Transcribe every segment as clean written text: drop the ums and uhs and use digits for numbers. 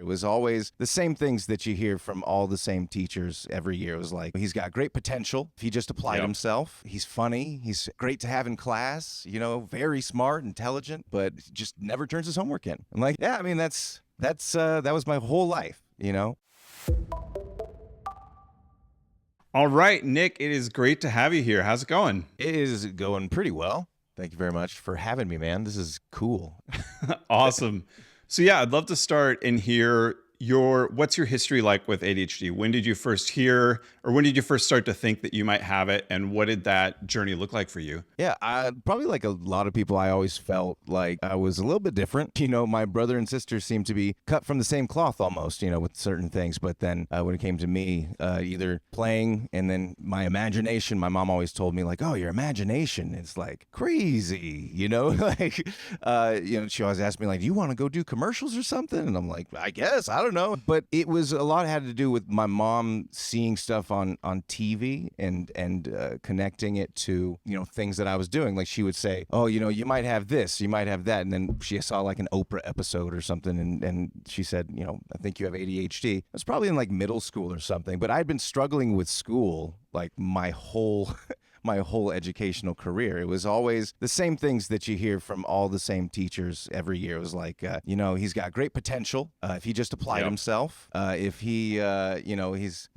was always the same things that you hear from all the same teachers every year. It was like, he's got great potential if he just applied himself. He's funny. He's great to have in class, very smart, intelligent, but just never turns his homework in. I'm like, yeah, I mean, that was my whole life. All right, Nick, it is great to have you here. How's it going? It is going pretty well. Thank you very much for having me, man. This is cool. Awesome. So yeah, I'd love to start and hear what's your history like with ADHD? When did you first hear, or when did you first start to think that you might have it? And what did that journey look like for you? Yeah, probably like a lot of people, I always felt like I was a little bit different. My brother and sister seemed to be cut from the same cloth almost, with certain things. But then when it came to me, either playing and then my imagination, my mom always told me like, oh, your imagination is like crazy, like, she always asked me like, do you want to go do commercials or something? And I'm like, I guess, I don't know. But it was a lot had to do with my mom seeing stuff on TV and connecting it to, things that I was doing. Like she would say, oh, you might have this, you might have that. And then she saw like an Oprah episode or something. And she said, I think you have ADHD. It was probably in like middle school or something. But I'd been struggling with school like my whole educational career. It was always the same things that you hear from all the same teachers every year. It was like, he's got great potential if he just applied himself. If he, he's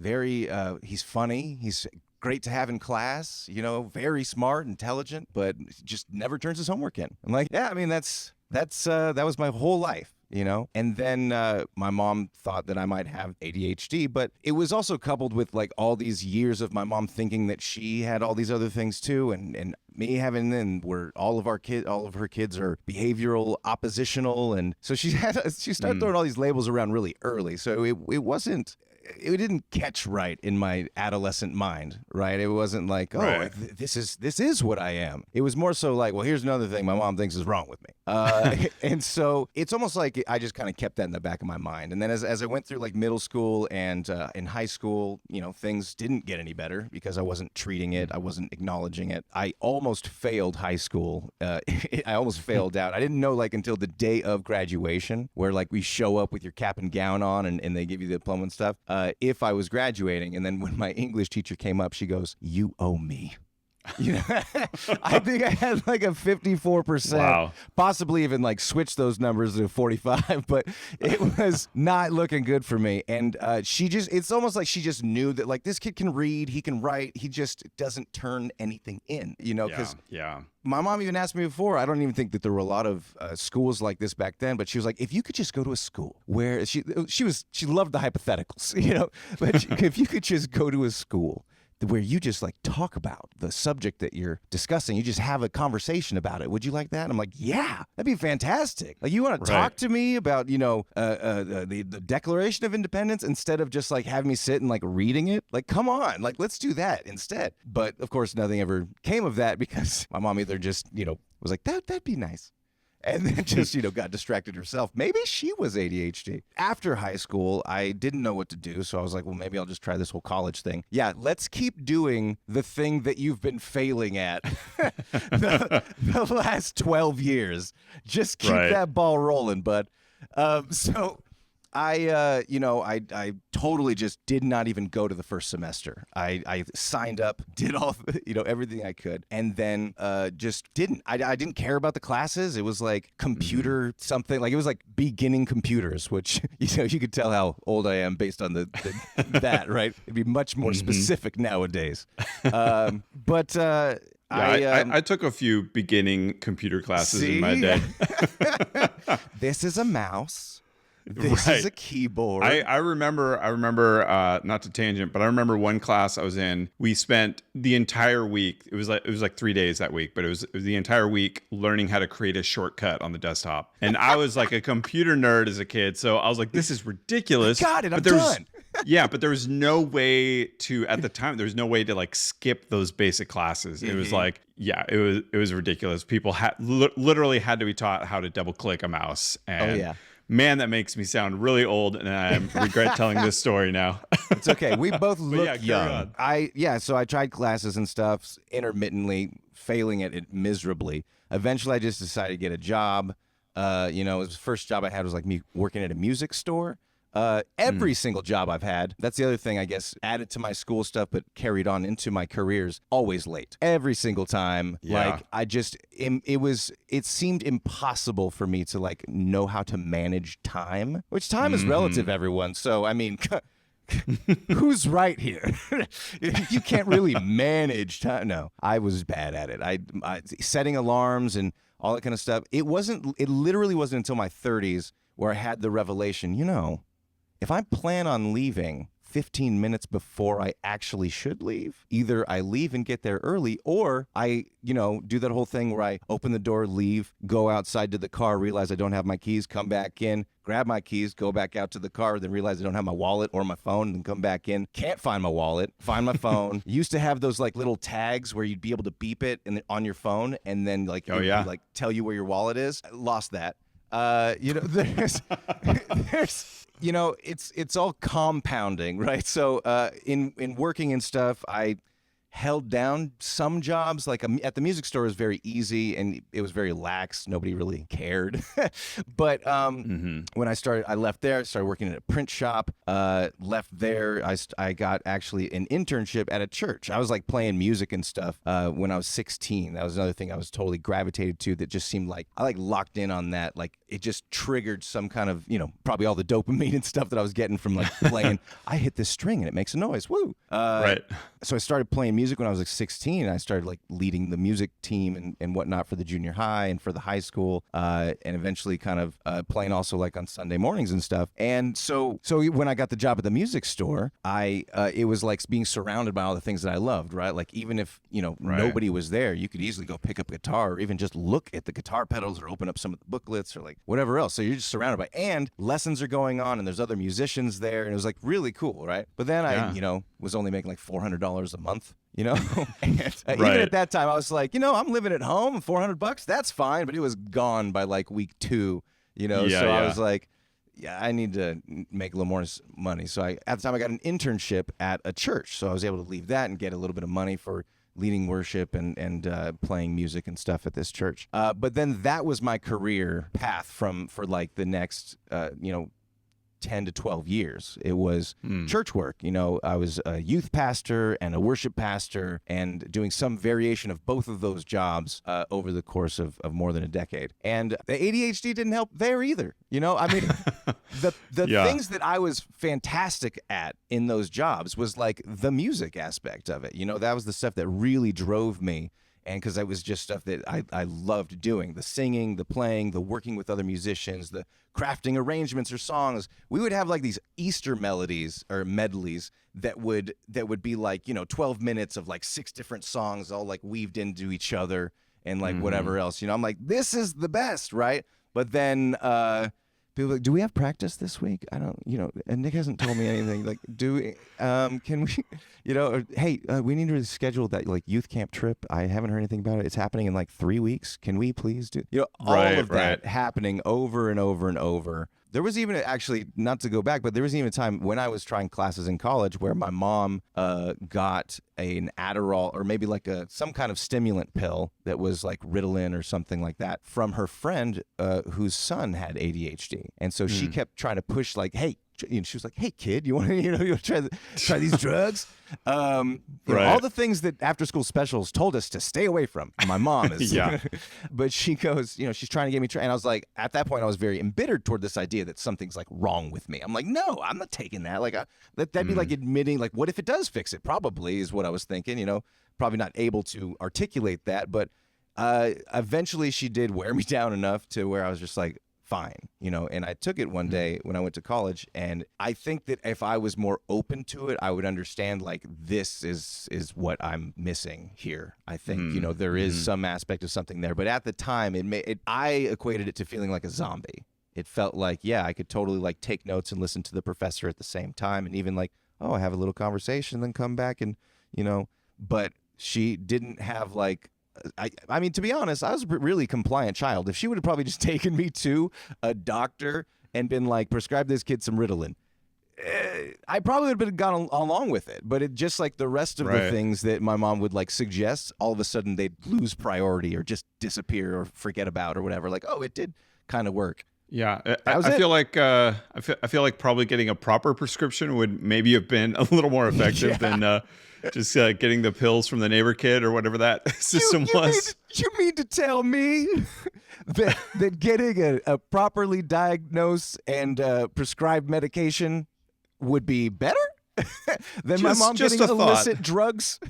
funny. He's great to have in class. Very smart, intelligent, but just never turns his homework in. I'm like, yeah, I mean, that was my whole life. And then my mom thought that I might have ADHD, but it was also coupled with like all these years of my mom thinking that she had all these other things too, and me having them, where all of her kids are behavioral oppositional, and so she started throwing all these labels around really early. So it didn't catch right in my adolescent mind, right? It wasn't like, this is what I am. It was more so like, well, here's another thing my mom thinks is wrong with me. And so it's almost like I just kind of kept that in the back of my mind. And then as I went through like middle school and in high school, things didn't get any better because I wasn't treating it. I wasn't acknowledging it. I almost failed high school. I almost failed out. I didn't know like until the day of graduation, where like we show up with your cap and gown on and they give you the diploma and stuff. If I was graduating, and then when my English teacher came up, she goes, "You owe me." I think I had like a 54%, Wow. Possibly even like switch those numbers to 45, but it was not looking good for me. And it's almost like she just knew that like this kid can read, he can write, he just doesn't turn anything in, because my mom even asked me before, I don't even think that there were a lot of schools like this back then, but she was like, if you could just go to a school where she loved the hypotheticals, but if you could just go to a school where you just like talk about the subject that you're discussing, you just have a conversation about it. Would you like that? And I'm like, yeah, that'd be fantastic. Like, you want to talk to me about, the Declaration of Independence instead of just like having me sit and like reading it? Like, come on, like, let's do that instead. But of course, nothing ever came of that because my mom either just, was like, that'd be nice. And then just, got distracted herself. Maybe she was ADHD. After high school, I didn't know what to do. So I was like, well, maybe I'll just try this whole college thing. Yeah, let's keep doing the thing that you've been failing at the last 12 years. Just keep that ball rolling, bud. So I totally just did not even go to the first semester. I signed up, did all, everything I could, and then just didn't. I didn't care about the classes. It was like computer something, like it was like beginning computers, which, you could tell how old I am based on that, right? It'd be much more specific nowadays. But I took a few beginning computer classes in my day. This is a mouse. This is a keyboard. I remember, not to tangent, but I remember one class I was in, we spent the entire week, it was like 3 days that week, but it was the entire week learning how to create a shortcut on the desktop. And I was like a computer nerd as a kid. So I was like, this is ridiculous. Got it, I'm done. Yeah, but there was no way to, at the time, there was no way to like skip those basic classes. It was like, it was ridiculous. People literally had to be taught how to double click a mouse. And man, that makes me sound really old, and I regret telling this story now. It's okay. We both look young. So I tried classes and stuff intermittently, failing at it miserably. Eventually, I just decided to get a job. The first job I had was like me working at a music store. Every single job I've had, that's the other thing, I guess, added to my school stuff, but carried on into my careers, always late. Every single time. Yeah. Like, it seemed impossible for me to like know how to manage time, which time is relative, everyone. So, I mean, who's right here? You can't really manage time. No, I was bad at it. I setting alarms and all that kind of stuff. It literally wasn't until my 30s where I had the revelation, if I plan on leaving 15 minutes before I actually should leave, either I leave and get there early, or I, do that whole thing where I open the door, leave, go outside to the car, realize I don't have my keys, come back in, grab my keys, go back out to the car, then realize I don't have my wallet or my phone, and then come back in, can't find my wallet, find my phone. Used to have those like little tags where you'd be able to beep it on your phone, and then like, like tell you where your wallet is. I lost that. There's it's all compounding, right? So in working and stuff, I held down some jobs. Like at the music store, it was very easy and it was very lax. Nobody really cared. But when I left there, started working at a print shop. Left there, I got actually an internship at a church. I was like playing music and stuff when I was 16. That was another thing I was totally gravitated to. That just seemed like I like locked in on that. Like it just triggered some kind of probably all the dopamine and stuff that I was getting from like playing. I hit this string and it makes a noise. Woo! Right. So I started playing music when I was like 16. I started like leading the music team and whatnot for the junior high and for the high school, and eventually kind of playing also like on Sunday mornings and stuff. And so when I got the job at the music store, it was like being surrounded by all the things that I loved, right? Like even if nobody was there, you could easily go pick up a guitar or even just look at the guitar pedals or open up some of the booklets or like whatever else. So you're just surrounded by, and lessons are going on and there's other musicians there, and it was like really cool, right? But then I was only making like $400 a month. And even at that time, I was like, I'm living at home, $400, that's fine. But it was gone by like week 2, I was like, I need to make a little more money. So at the time I got an internship at a church. So I was able to leave that and get a little bit of money for leading worship and playing music and stuff at this church. But then that was my career path for like the next, 10 to 12 years. It was church work. I was a youth pastor and a worship pastor and doing some variation of both of those jobs over the course of more than a decade. And the ADHD didn't help there either. I mean, the things that I was fantastic at in those jobs was like the music aspect of it. That was the stuff that really drove me. And because it was just stuff that I loved doing, the singing, the playing, the working with other musicians, the crafting arrangements or songs. We would have like these Easter melodies or medleys that would be like, 12 minutes of like 6 different songs all like weaved into each other and like whatever else. I'm like, this is the best, right? But then people are like, do we have practice this week? I don't, and Nick hasn't told me anything. Like, can we, or, hey, we need to schedule that like youth camp trip. I haven't heard anything about it. It's happening in like 3 weeks. Can we please do, all of that happening over and over and over. There was even actually, not to go back, but there was even a time when I was trying classes in college where my mom got an Adderall or maybe like some kind of stimulant pill that was like Ritalin or something like that from her friend whose son had ADHD. And so she kept trying to push like, hey, she was like, hey, kid, you want to try these drugs? All the things that after school specials told us to stay away from. My mom is, but she goes, she's trying to get me and I was like, at that point, I was very embittered toward this idea that something's like wrong with me. I'm like, no, I'm not taking that. Like, that'd be like admitting, like, what if it does fix it? Probably is what I was thinking. Probably not able to articulate that, but eventually she did wear me down enough to where I was just like, fine, and I took it one day when I went to college, and I think that if I was more open to it, I would understand like this is what I'm missing here. I think there is some aspect of something there, but at the time I equated it to feeling like a zombie. It felt like I could totally like take notes and listen to the professor at the same time, and even like I have a little conversation, then come back and but she didn't have like. I mean, to be honest, I was a really compliant child. If she would have probably just taken me to a doctor and been like, prescribe this kid some Ritalin, I probably would have gone along with it. But it just like the rest of the things that my mom would like suggest, all of a sudden they'd lose priority or just disappear or forget about or whatever. Like, oh, it did kind of work. Yeah, That was I it. feel like I feel like probably getting a proper prescription would maybe have been a little more effective Yeah. than just getting the pills from the neighbor kid or whatever that You system you mean was. you mean to tell me that getting a properly diagnosed and prescribed medication would be better than my mom Just getting a thought. illicit drugs?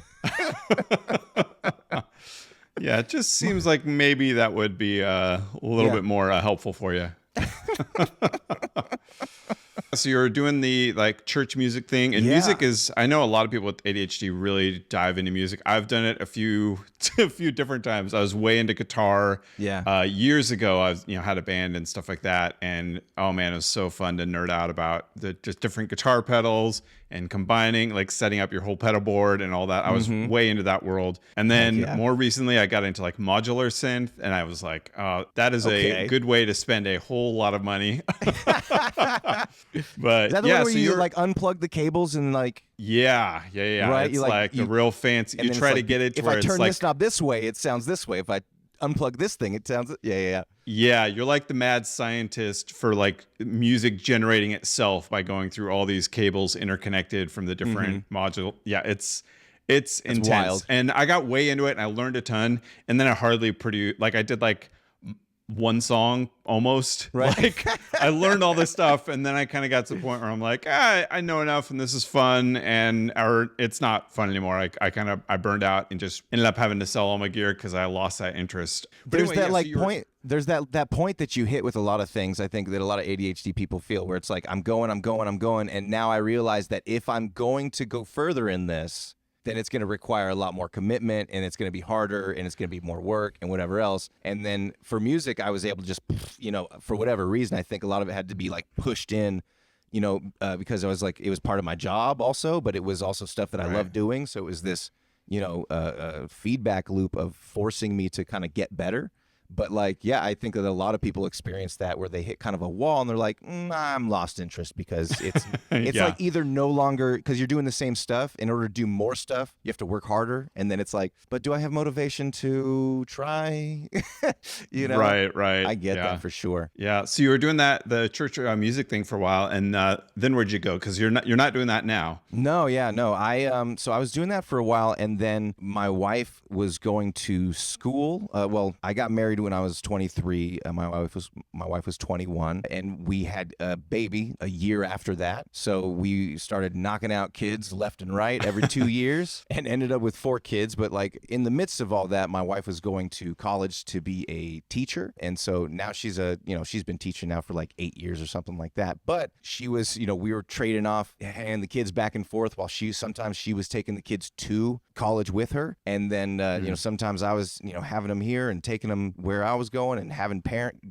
Yeah, it just seems like maybe that would be a little Yeah. bit more helpful for you. So you're doing the like church music thing, and Yeah. music is, I know a lot of people with ADHD really dive into music. I've done it a few different times. I was way into guitar. Yeah. Years ago, I was, had a band and stuff like that. And oh man, it was so fun to nerd out about the just different guitar pedals and combining, like setting up your whole pedal board and all that. I was way into that world. And then yeah. more recently, I got into like modular synth, and I was like, oh, that is Okay. a good way to spend a whole lot of money. But Is that the yeah, one where so you you're like unplug the cables and like yeah. Right, It's you, like the real fancy. and You then it's try to like, get it to if where I it's turn like this knob this way, it sounds this way. If I unplug this thing, it sounds yeah. yeah, you're like the mad scientist for like music generating itself by going through all these cables interconnected from the different module. Yeah, it's intense. wild. And I got way into it and I learned a ton. And then I hardly produced, like I did like one song almost. Right. Like I learned all this stuff, and then I kind of got to the point where I'm like, I know enough, and this is fun, or it's not fun anymore. I burned out and just ended up having to sell all my gear because I lost that interest. But There's anyway, that yeah, like so you were- point. There's that point that you hit with a lot of things. I think that a lot of ADHD people feel where it's like I'm going, and now I realize that if I'm going to go further in this, then it's going to require a lot more commitment, and it's going to be harder, and it's going to be more work and whatever else. And then for music, I was able to just, for whatever reason, I think a lot of it had to be like pushed in, because I was like, it was part of my job also, but it was also stuff that I love doing. So it was this, feedback loop of forcing me to kind of get better. But like, yeah, I think that a lot of people experience that where they hit kind of a wall and they're like, I'm lost interest because it's Yeah. like either no longer because you're doing the same stuff. In order to do more stuff, you have to work harder, and then it's like, but do I have motivation to try? Right. I get that for sure. Yeah. So you were doing the church music thing for a while, and then where'd you go? Because you're not doing that now. No. So I was doing that for a while, and then my wife was going to school. Well, I got married when I was 23. My wife was 21, and we had a baby a year after that. So we started knocking out kids left and right every 2 years, and ended up with 4 kids. But like in the midst of all that, my wife was going to college to be a teacher, and so now she's been teaching now for like 8 years or something like that. But she was, we were trading off, handing the kids back and forth while sometimes she was taking the kids to college with her, and then sometimes I was having them here and taking them where I was going, and having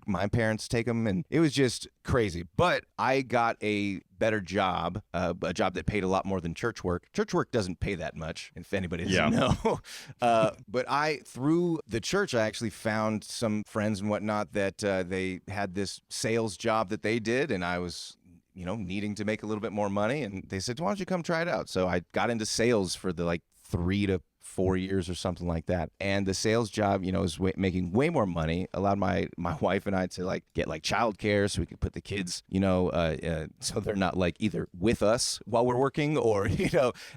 my parents take them, and it was just crazy. But I got a better job, a job that paid a lot more than church work. Church work doesn't pay that much, if anybody doesn't know. But through the church, I actually found some friends and whatnot that they had this sales job that they did, and I was needing to make a little bit more money, and they said, why don't you come try it out? So I got into sales for the like 3 to 4 years or something like that. And the sales job, was making way more money, allowed my wife and I to like get like childcare so we could put the kids, so they're not like either with us while we're working or,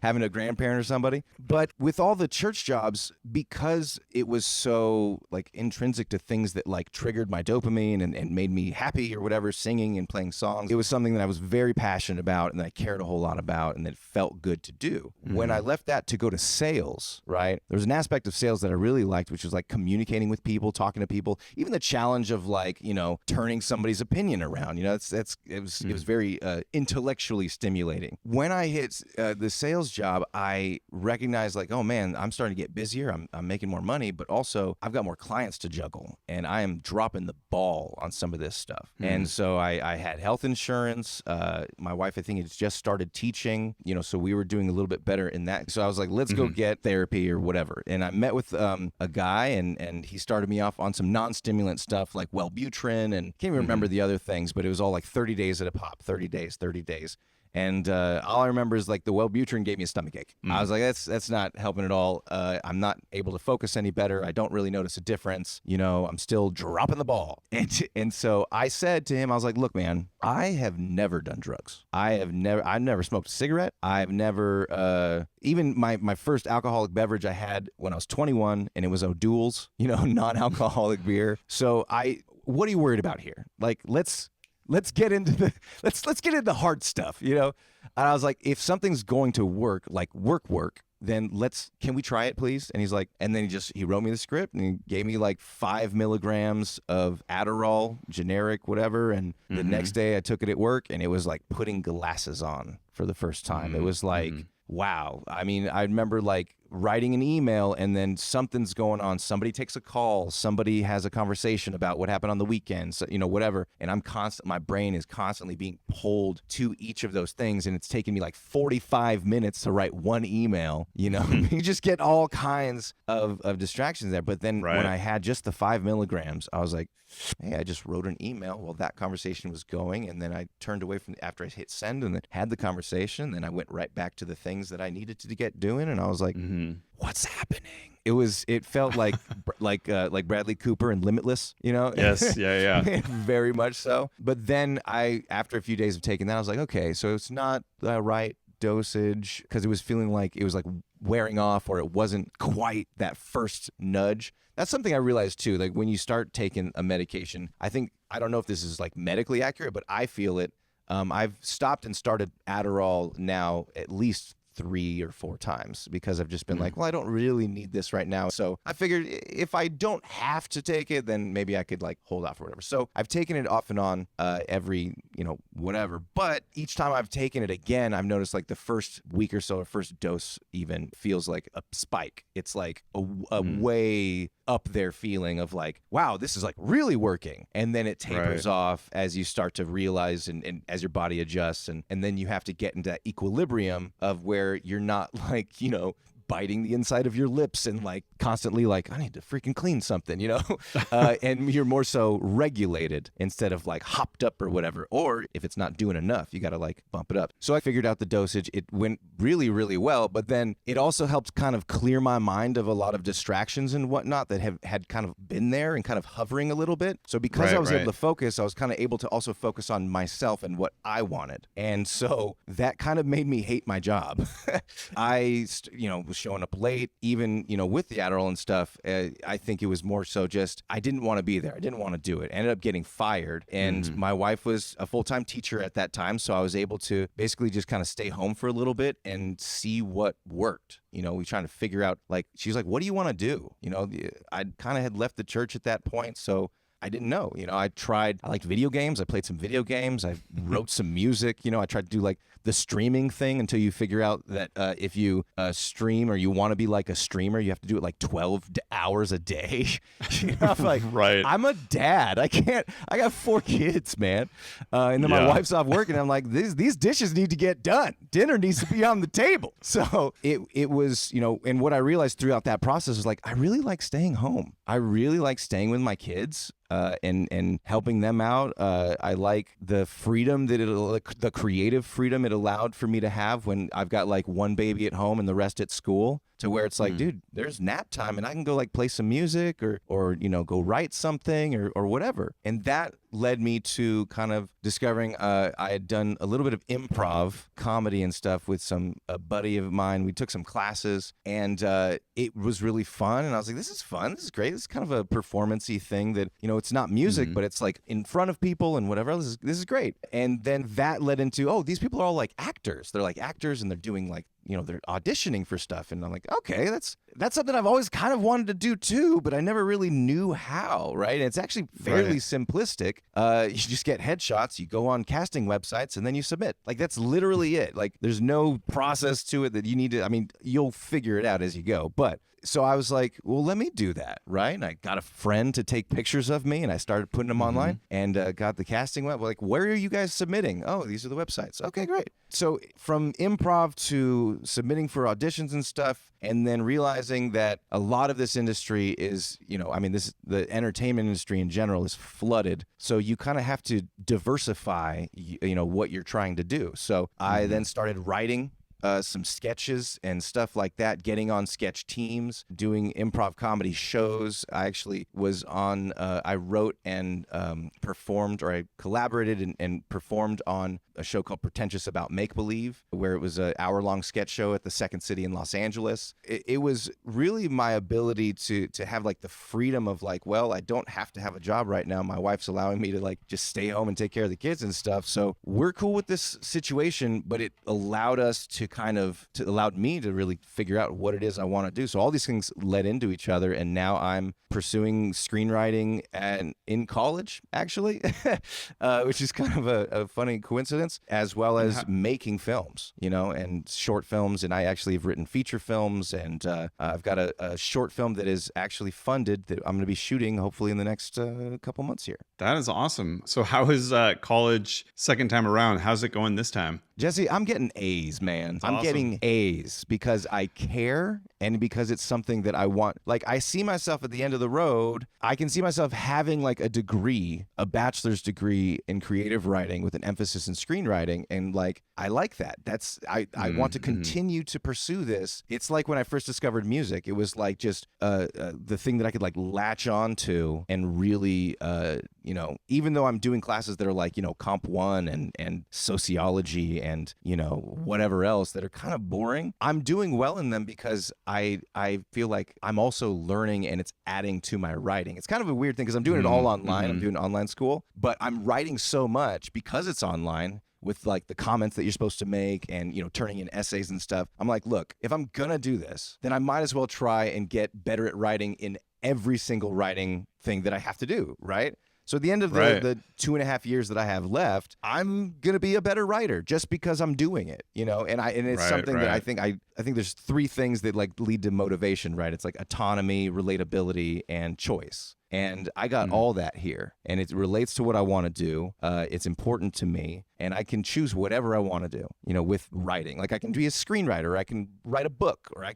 having a grandparent or somebody. But with all the church jobs, because it was so like intrinsic to things that like triggered my dopamine and made me happy or whatever, singing and playing songs, it was something that I was very passionate about and that I cared a whole lot about and that felt good to do. When I left that to go to sales, right, there was an aspect of sales that I really liked, which was like communicating with people, talking to people, even the challenge of like, turning somebody's opinion around. It was very intellectually stimulating. When I hit the sales job, I recognized like, oh man, I'm starting to get busier. I'm making more money, but also I've got more clients to juggle, and I am dropping the ball on some of this stuff. And so I had health insurance. My wife, I think, had just started teaching, so we were doing a little bit better in that. So I was like, let's go get therapy or whatever. And I met with a guy, and he started me off on some non-stimulant stuff like Wellbutrin, and can't even remember the other things, but it was all like 30 days at a pop, 30 days. And all I remember is like the Wellbutrin gave me a stomachache. I was like, that's not helping at all. I'm not able to focus any better. I don't really notice a difference. You know, I'm still dropping the ball. And so I said to him, I was like, look, man, I have never done drugs. I've never smoked a cigarette. I've never, even my first alcoholic beverage I had when I was 21, and it was O'Doul's, you know, non-alcoholic beer. So what are you worried about here? Like, let's get into let's get into hard stuff, you know? And I was like, if something's going to work, like work, then can we try it, please? And he's like, and then he wrote me the script and he gave me like 5 milligrams of Adderall, generic, whatever. And the next day I took it at work, and it was like putting glasses on for the first time. It was like, wow. I mean, I remember like writing an email, and then something's going on. Somebody takes a call. Somebody has a conversation about what happened on the weekend, so, you know, whatever. And my brain is constantly being pulled to each of those things. And it's taken me like 45 minutes to write one email, you know. You just get all kinds of distractions there. But then when I had just the 5 milligrams, I was like, hey, I just wrote an email while that conversation was going. And then I turned away from after I hit send and then had the conversation. Then I went right back to the things that I needed to get doing. And I was like, what's happening? It felt like like Bradley Cooper in Limitless, you know? Yes, yeah. Very much so. But then after a few days of taking that, I was like, okay, so it's not the right dosage, because it was feeling like it was like wearing off, or it wasn't quite that first nudge. That's something I realized too. Like when you start taking a medication, I don't know if this is like medically accurate, but I feel it. I've stopped and started Adderall now at least 3 or 4 times, because I've just been like, well, I don't really need this right now. So I figured if I don't have to take it, then maybe I could like hold off or whatever. So I've taken it off and on every, you know, whatever. But each time I've taken it again, I've noticed like the first week or so, or first dose even, feels like a spike. It's like a way up there feeling of like, wow, this is like really working. And then it tapers off as you start to realize and as your body adjusts. And then you have to get into that equilibrium of where you're not like, you know, biting the inside of your lips and like constantly like, I need to freaking clean something, you know? And you're more so regulated instead of like hopped up or whatever. Or if it's not doing enough, you got to like bump it up. So I figured out the dosage. It went really, really well. But then it also helped kind of clear my mind of a lot of distractions and whatnot that had kind of been there and kind of hovering a little bit. So because I was able to focus, I was kind of able to also focus on myself and what I wanted. And so that kind of made me hate my job. I, you know, was showing up late, even, you know, with the Adderall and stuff. I think it was more so just, I didn't want to be there. I didn't want to do it. I ended up getting fired. And my wife was a full-time teacher at that time. So I was able to basically just kind of stay home for a little bit and see what worked. You know, we trying to figure out, like, she was like, what do you want to do? You know, I kind of had left the church at that point. So I didn't know, you know, I liked video games. I played some video games. I wrote some music. You know, I tried to do like the streaming thing until you figure out that if you stream or you want to be like a streamer, you have to do it like 12 hours a day. You know, I'm like, I'm a dad. I got 4 kids, man. And then my wife's off work and I'm like, these dishes need to get done. Dinner needs to be on the table. So it was, you know, and what I realized throughout that process was like, I really like staying home. I really like staying with my kids. And helping them out. I like the freedom the creative freedom it allowed for me to have when I've got like one baby at home and the rest at school, to where it's like, dude, there's nap time and I can go like play some music or you know, go write something or whatever. And that led me to kind of discovering I had done a little bit of improv comedy and stuff with a buddy of mine. We took some classes and it was really fun. And I was like, this is fun. This is great. This is kind of a performance-y thing that, you know, it's not music, but it's like in front of people and whatever else. This is great. And then that led into, oh, these people are all like actors. They're like actors and they're doing like, you know, they're auditioning for stuff. And I'm like, okay, that's something I've always kind of wanted to do too, but I never really knew how, right? And it's actually fairly simplistic. You just get headshots, you go on casting websites, and then you submit. Like, that's literally it. Like, there's no process to it that you need to, I mean, you'll figure it out as you go. But so I was like, well, let me do that, right? And I got a friend to take pictures of me, and I started putting them online and got the casting web. Like, where are you guys submitting? Oh, these are the websites. Okay, great. So from improv to submitting for auditions and stuff, and then realized realizing that a lot of this industry is, I mean, the entertainment industry in general is flooded. So you kind of have to diversify, what you're trying to do. So I then started writing some sketches and stuff like that, getting on sketch teams, doing improv comedy shows. I actually was on, I wrote and performed, or I collaborated and performed on a show called Pretentious About Make-Believe, where it was an hour-long sketch show at the Second City in Los Angeles. It was really my ability to have like the freedom of like, well, I don't have to have a job right now. My wife's allowing me to like just stay home and take care of the kids and stuff. So we're cool with this situation, but it allowed us to allowed me to really figure out what it is I want to do. So all these things led into each other, and now I'm pursuing screenwriting in college, actually, which is kind of a funny coincidence, as well as making films, and short films. And I actually have written feature films, and I've got a short film that is actually funded that I'm going to be shooting hopefully in the next couple months here. That is awesome. So how is college second time around? How's it going this time? Jesse, I'm getting A's, man. That's I'm awesome. getting A's because I care and because it's something that I want. Like, I see myself at the end of the road. I can see myself having like a degree, a bachelor's degree in creative writing with an emphasis in screenwriting. And like, I like that. I want to continue to pursue this. It's like when I first discovered music, it was like just the thing that I could like latch on to and really, even though I'm doing classes that are like, Comp 1 and sociology and, whatever else that are kind of boring, I'm doing well in them because I feel like I'm also learning and it's adding to my writing. It's kind of a weird thing because I'm doing it all online. I'm doing online school, but I'm writing so much because it's online with like the comments that you're supposed to make and, turning in essays and stuff. I'm like, look, if I'm going to do this, then I might as well try and get better at writing in every single writing thing that I have to do, right? So at the end of the 2.5 years that I have left, I'm gonna be a better writer just because I'm doing it, and it's something that I think there's 3 things that like lead to motivation, right? It's like autonomy, relatability, and choice. And I got all that here, and it relates to what I want to do. It's important to me, and I can choose whatever I want to do, with writing. Like I can be a screenwriter, I can write a book, or I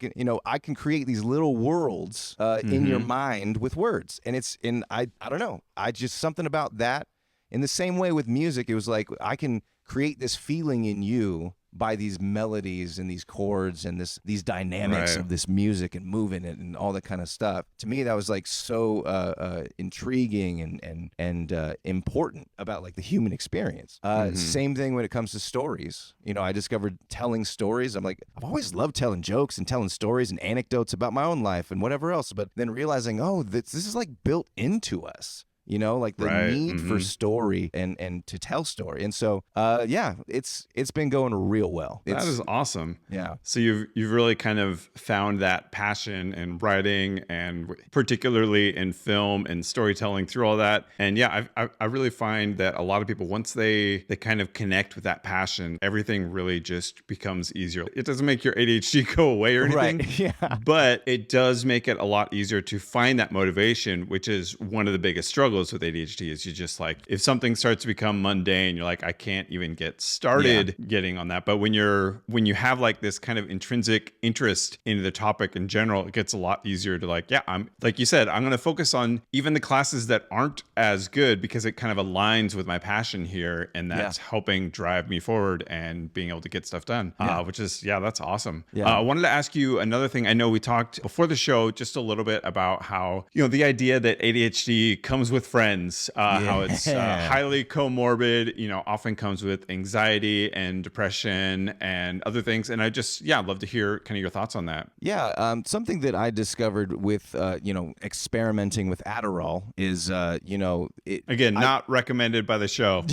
can create these little worlds in your mind with words. And I don't know. I just something about that. In the same way with music, it was like I can create this feeling in you by these melodies and these chords and these dynamics of this music and moving it and all that kind of stuff. To me, that was like so intriguing and important about like the human experience. Same thing when it comes to stories. I discovered telling stories. I'm like, I've always loved telling jokes and telling stories and anecdotes about my own life and whatever else. But then realizing, this is like built into us. Like the need for story and to tell story. And so, it's been going real well. That is awesome. Yeah. So you've really kind of found that passion in writing and particularly in film and storytelling through all that. And yeah, I really find that a lot of people, once they kind of connect with that passion, everything really just becomes easier. It doesn't make your ADHD go away or anything. Right. Yeah. But it does make it a lot easier to find that motivation, which is one of the biggest struggles with ADHD. Is you just like, if something starts to become mundane, you're like, I can't even get started getting on that. But when you have like this kind of intrinsic interest in the topic in general, it gets a lot easier to like, I'm like you said, I'm going to focus on even the classes that aren't as good because it kind of aligns with my passion here, and that's helping drive me forward and being able to get stuff done, which is, that's awesome. I wanted to ask you another thing. I know we talked before the show just a little bit about how, the idea that ADHD comes with friends, how it's highly comorbid, often comes with anxiety and depression and other things. And I just, I'd love to hear kind of your thoughts on that. Yeah. Something that I discovered with, experimenting with Adderall is, not recommended by the show.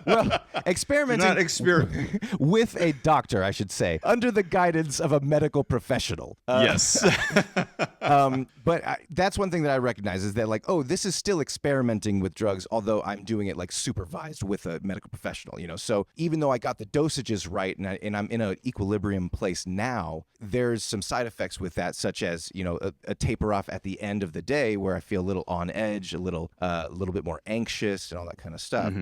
Well, experimenting with a doctor, I should say, under the guidance of a medical professional. Yes. But that's one thing that I recognize is that like, oh, this is still experimenting with drugs, although I'm doing it like supervised with a medical professional, you know? So even though I got the dosages right and I'm in an equilibrium place now, there's some side effects with that, such as, you know, a taper off at the end of the day where I feel a little on edge, a little bit more anxious and all that kind of stuff.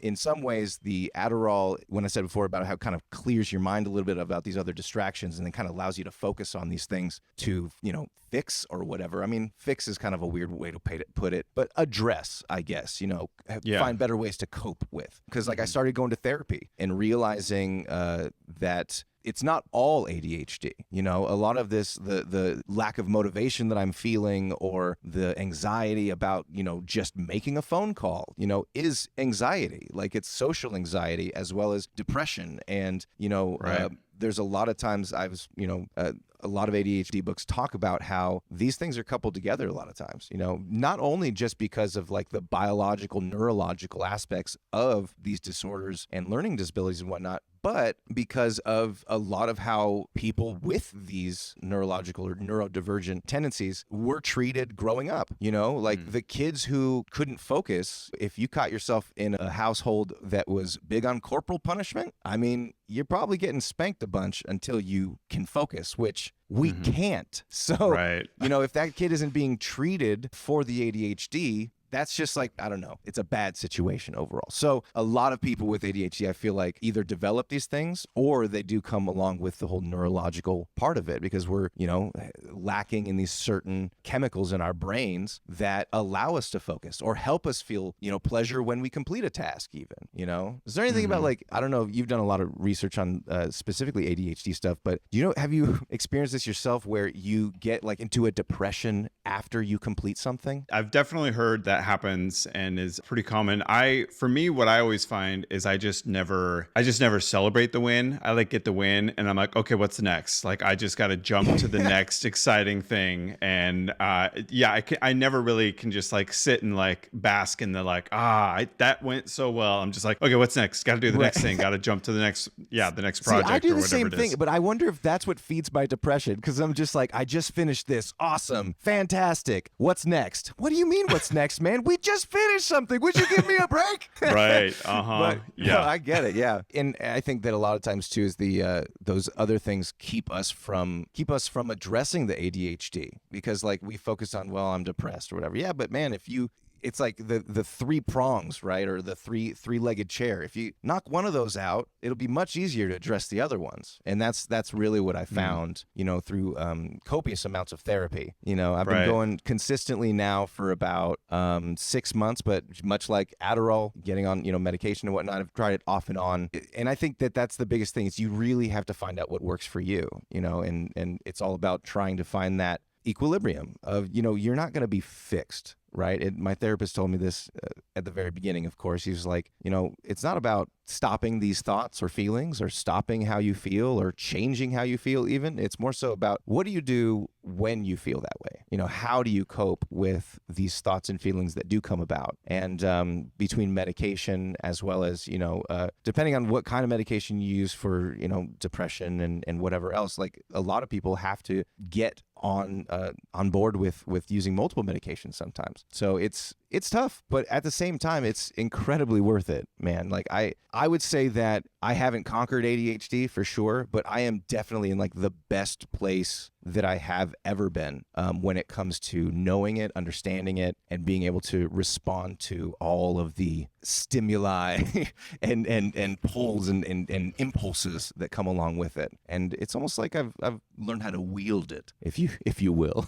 In some ways, the Adderall, when I said before about how it kind of clears your mind a little bit about these other distractions and then kind of allows you to focus on these things to, you know, fix or whatever. I mean, fix is kind of a weird way to put it, but address, I guess, you know, find better ways to cope with. Because like I started going to therapy and realizing that it's not all ADHD. You know, a lot of this, the lack of motivation that I'm feeling or the anxiety about, you know, just making a phone call, you know, is anxiety. Like it's social anxiety as well as depression. And, you know, there's a lot of times a lot of ADHD books talk about how these things are coupled together a lot of times, you know, not only just because of like the biological, neurological aspects of these disorders and learning disabilities and whatnot, but because of a lot of how people with these neurological or neurodivergent tendencies were treated growing up. You know, like the kids who couldn't focus, if you caught yourself in a household that was big on corporal punishment, I mean, you're probably getting spanked a bunch until you can focus, which we can't. So, you know, if that kid isn't being treated for the ADHD, that's just like, I don't know, it's a bad situation overall. So a lot of people with ADHD, I feel like either develop these things or they do come along with the whole neurological part of it because we're, you know, lacking in these certain chemicals in our brains that allow us to focus or help us feel, you know, pleasure when we complete a task even, you know? Is there anything about like, I don't know, you've done a lot of research on specifically ADHD stuff, but do you know, have you experienced this yourself where you get like into a depression after you complete something? I've definitely heard that happens and is pretty common. For me, what I always find is I just never celebrate the win. I like get the win and I'm like, okay, what's the next? Like, I just got to jump to the next exciting thing. And I never really can just like sit and like bask in the like, that went so well. I'm just like, okay, what's next? Got to do the next thing. Got to jump to the next project. See, I do or the whatever same it thing, is. but I wonder if that's what feeds my depression because I'm just like, I just finished this. Awesome. Fantastic. What's next? What do you mean what's next, man? We just finished something. Would you give me a break? Right. But, no, I get it. Yeah. And I think that a lot of times too is the those other things keep us from addressing the ADHD because like we focus on, well, I'm depressed or whatever. Yeah, but man, it's like the three prongs, right? Or the three-legged chair. If you knock one of those out, it'll be much easier to address the other ones. And that's really what I found, you know, through copious amounts of therapy. You know, I've been going consistently now for about 6 months, but much like Adderall, getting on, you know, medication and whatnot, I've tried it off and on. And I think that that's the biggest thing is you really have to find out what works for you, you know, and it's all about trying to find that equilibrium of, you know, you're not going to be fixed. Right. My therapist told me this at the very beginning, of course. He was like, you know, it's not about stopping these thoughts or feelings or stopping how you feel or changing how you feel even. It's more so about what do you do when you feel that way? You know, how do you cope with these thoughts and feelings that do come about? And between medication as well as, you know, depending on what kind of medication you use for, you know, depression and whatever else, like a lot of people have to get on board with using multiple medications sometimes. So it's tough, but at the same time, it's incredibly worth it, man. Like I would say that I haven't conquered ADHD for sure, but I am definitely in like the best place that I have ever been when it comes to knowing it, understanding it, and being able to respond to all of the stimuli and pulls and impulses that come along with it. And it's almost like I've learned how to wield it, if you will.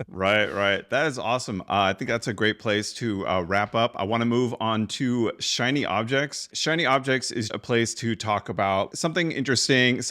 Right. That is awesome. I think that's a great place to wrap up. I want to move on to shiny objects. Shiny objects is a place to talk about something interesting,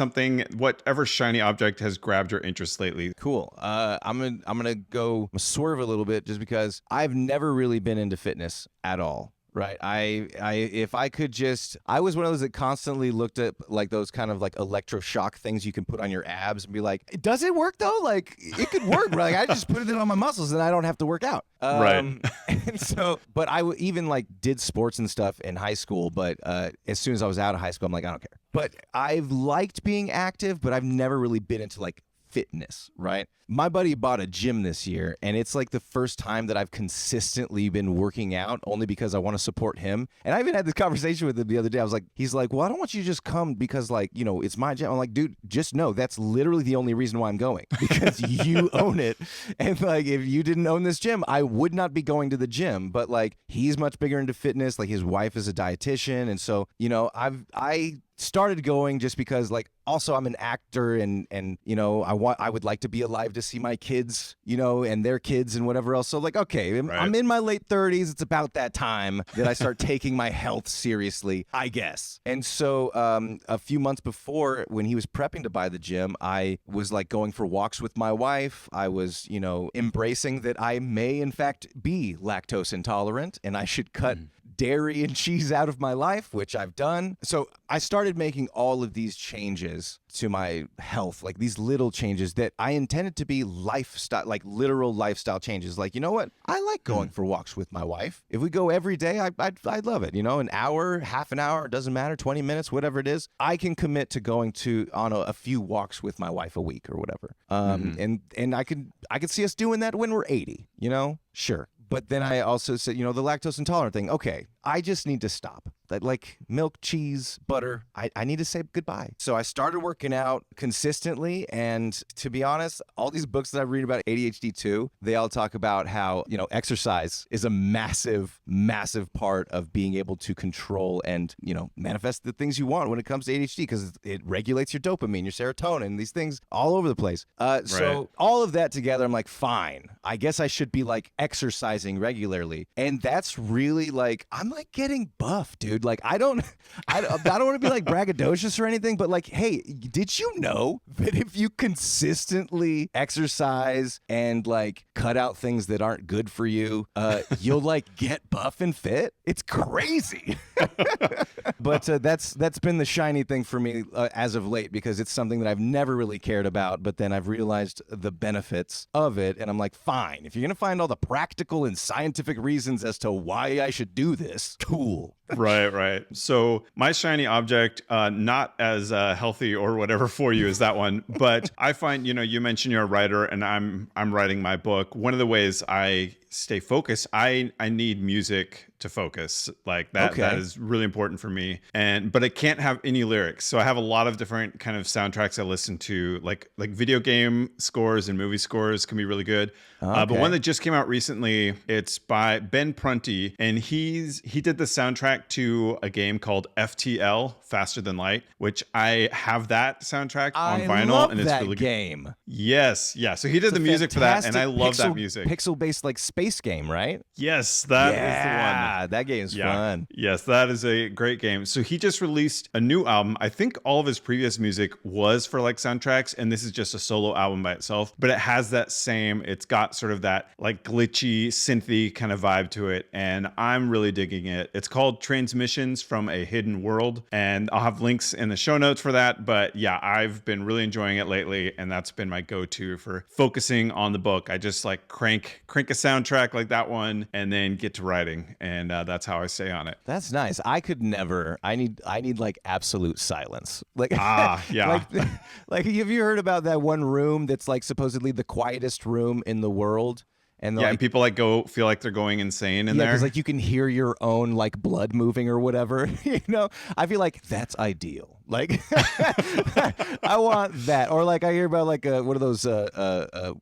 whatever shiny object has grabbed your interest lately. Cool. I'm gonna go swerve a little bit just because I've never really been into fitness at all. Right. If I could just, I was one of those that constantly looked at like those kind of like electroshock things you can put on your abs and be like, does it work though? Like it could work. Like I just put it on my muscles and I don't have to work out. Right. And so, but even like did sports and stuff in high school. But as soon as I was out of high school, I'm like, I don't care. But I've liked being active, but I've never really been into like fitness, right? My buddy bought a gym this year, and it's like the first time that I've consistently been working out only because I want to support him. And I even had this conversation with him the other day. I was like, he's like, well, I don't want you to just come because, like, you know, it's my gym. I'm like, dude, just know that's literally the only reason why I'm going, because you own it. And like, if you didn't own this gym, I would not be going to the gym. But like, he's much bigger into fitness. Like, his wife is a dietitian. And so, you know, I started going just because, like, also I'm an actor, and you know, I would like to be alive to see my kids, you know, and their kids and whatever else. So like, okay, I'm in my late 30s. It's about that time that I start taking my health seriously, I guess. And so a few months before, when he was prepping to buy the gym, I was like going for walks with my wife. I was, you know, embracing that I may in fact be lactose intolerant and I should cut dairy and cheese out of my life, which I've done. So I started making all of these changes to my health, like these little changes that I intended to be lifestyle, like literal lifestyle changes. Like, you know what? I like going for walks with my wife. If we go every day, I'd love it. You know, an hour, half an hour, it doesn't matter, 20 minutes, whatever it is. I can commit to going on a few walks with my wife a week or whatever. And I could see us doing that when we're 80, you know? Sure. But then I also said, you know, the lactose intolerant thing. Okay, I just need to stop. That, like, milk, cheese, butter, I need to say goodbye. So I started working out consistently. And to be honest, all these books that I read about ADHD too, they all talk about how, you know, exercise is a massive, massive part of being able to control and, you know, manifest the things you want when it comes to ADHD, because it regulates your dopamine, your serotonin, these things all over the place. So all of that together, I'm like, fine, I guess I should be like exercising regularly. And that's really like, I'm like getting buff, dude. Like, I don't want to be like braggadocious or anything, but like, hey, did you know that if you consistently exercise and like cut out things that aren't good for you, you'll like get buff and fit? It's crazy. But that's been the shiny thing for me as of late, because it's something that I've never really cared about, but then I've realized the benefits of it, and I'm like, fine, if you're gonna find all the practical and scientific reasons as to why I should do this, cool. Right. So my shiny object, not as healthy or whatever for you as that one, but I find, you know, you mentioned you're a writer, and I'm writing my book. One of the ways I stay focused, I need music to focus. Like that. Okay. That is really important for me. But it can't have any lyrics. So I have a lot of different kind of soundtracks I listen to, like video game scores and movie scores can be really good. Okay. But one that just came out recently, it's by Ben Prunty, and he did the soundtrack to a game called FTL, Faster Than Light, which I have that soundtrack on vinyl, and it's that really game. Good. Yes, yeah. So he did the music for that, and I love that music. Pixel-based like space game, right? Yes, that is the one. Yeah, that game's fun. Yes, that is a great game. So he just released a new album. I think all of his previous music was for like soundtracks, and this is just a solo album by itself. But it has that same, it's got sort of that like glitchy, synthy kind of vibe to it, and I'm really digging it. It's called Transmissions from a Hidden World, and I'll have links in the show notes for that. But yeah, I've been really enjoying it lately, and that's been my go-to for focusing on the book. I just like crank a soundtrack like that one, and then get to writing, and that's how I stay on it. That's nice. I could never. I need like absolute silence. Like yeah. like have you heard about that one room that's like supposedly the quietest room in the world? And and people like feel like they're going insane in there. Because like you can hear your own like blood moving or whatever. You know, I feel like that's ideal. Like I want that. Or like I hear about like what are those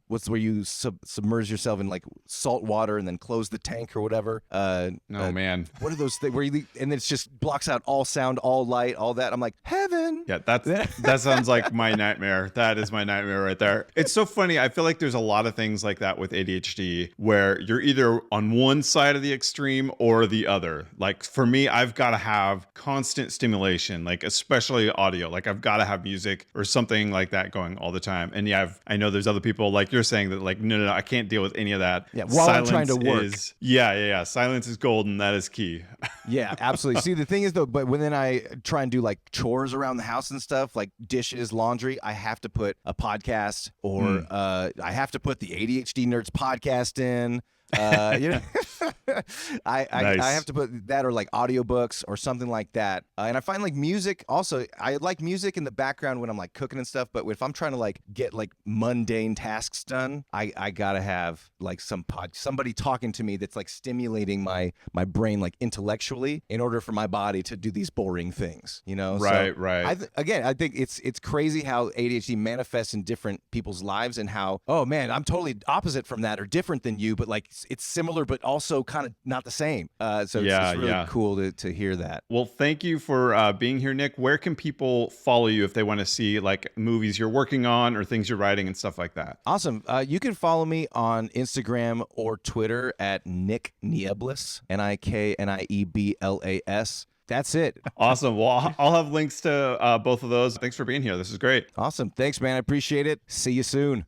what's where you submerge yourself in like salt water and then close the tank or whatever. Man, what are those things where you and it just blocks out all sound, all light, all that? I'm like, heaven. Yeah, that sounds like my nightmare. That is my nightmare right there. It's so funny. I feel like there's a lot of things like that with ADHD where you're either on one side of the extreme or the other. Like for me, I've got to have constant stimulation, like especially audio. Like I've got to have music or something like that going all the time. And yeah, I know there's other people like you're saying that like, no, I can't deal with any of that. Yeah, while I'm trying to work. Yeah. Silence is golden. That is key. Yeah, absolutely. See, the thing is though, but when then I try and do like chores around the house and stuff, like dishes, laundry, I have to put a podcast or I have to put the ADHD Nerds podcast in. You know, I Nice. have to put that or like audiobooks or something like that. And I find like music also, I like music in the background when I'm like cooking and stuff. But if I'm trying to like get like mundane tasks done, I gotta have like somebody talking to me that's like stimulating my brain like intellectually in order for my body to do these boring things, you know? Right, So right. again, I think it's crazy how ADHD manifests in different people's lives and how, oh man, I'm totally opposite from that or different than you, but like it's similar, but also kind of not the same. So Yeah, it's really yeah. cool to hear that. Well, thank you for being here, Nick. Where can people follow you if they want to see like movies you're working on or things you're writing and stuff like that? Awesome. You can follow me on Instagram or Twitter at Nic Nieblas, Niknieblas. That's it. Awesome. Well, I'll have links to both of those. Thanks for being here. This is great. Awesome. Thanks, man. I appreciate it. See you soon.